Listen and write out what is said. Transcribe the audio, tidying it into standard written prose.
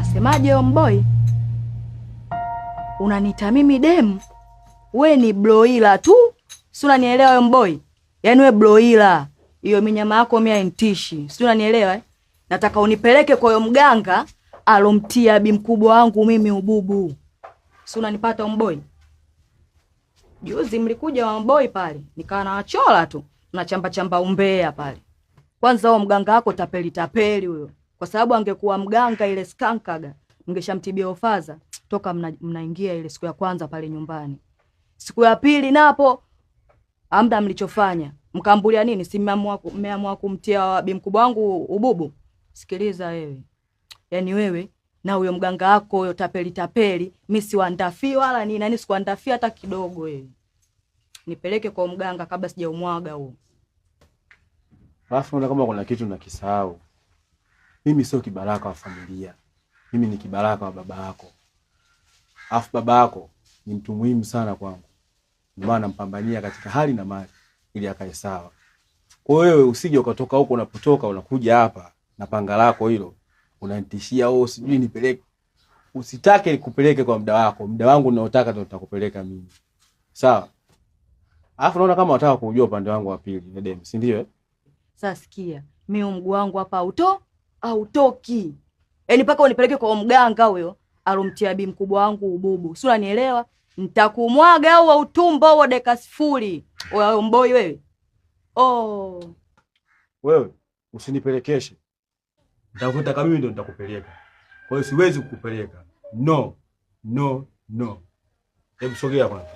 Unasemaje wewe mboi? Unaniita mimi demu? We ni bloila tu. Si unanielewa wewe mboi? Yaani we bloila. Hiyo minyama yako mimi hainitishi. Si unanielewa eh? Nataka unipeleke kwa huyo mganga alomtia bi mkubwa wangu mimi ububu. Si unanipata mboi? Juzi mlikuja wa mboi pale, nikawa nawachola tu. Unachamba chamba umbea pale. Kwanza huyo mganga wako tapeli huyo. Kwa sababu angekuwa mganga ile skankaga, mngeshamtibia ofaza toka mnaingia ile siku ya kwanza pale nyumbani. Siku ya pili napo amda mlichofanya. Mkambulia nini? Si mmeamua kumtia bi mkubwa wangu ububu. Sikiliza wewe. Yaani wewe na huyo mganga wako huyo tapeli, mimi siwaandafii wala nini, nani sikuandafii hata kidogo wewe. Nipeleke kwa mganga kabla sijaumwaga huo. Alafu unaona kama kuna kitu nakisahau. Mimi sio kibaraka wa familia. Mimi ni kibaraka wa baba yako. Alafu baba yako ni mtu muhimu sana kwangu. Ndio maana nampambania katika hali na mali ili akae sawa. Kwa hiyo wewe usije ukatoka huko unapotoka unakuja hapa na panga lako hilo. Unanitishia wewe sijui nipeleke. Usitake nikupeleke kwa muda wako. Muda wangu ninaotaka ndio nitakupeleka mimi. Sawa? Alafu naona kama unataka kujua upande wangu wa pili, Edem, si ndio? Sasa sikia, mimi mguu wangu hapa autoki. Yaani paka unipeleke kwa mganga huyo alomtia bi mkubwa wangu ububu. Si unanielewa? Nitakumwaga au utumbo au dakika sifuri. Wewe mboi wewe. Oh. Wewe usinipelekeshe. Nitakuta kama mimi ndio nitakupeleka. Kwa hiyo siwezi kukupeleka. No. Hebu sogea kwanza.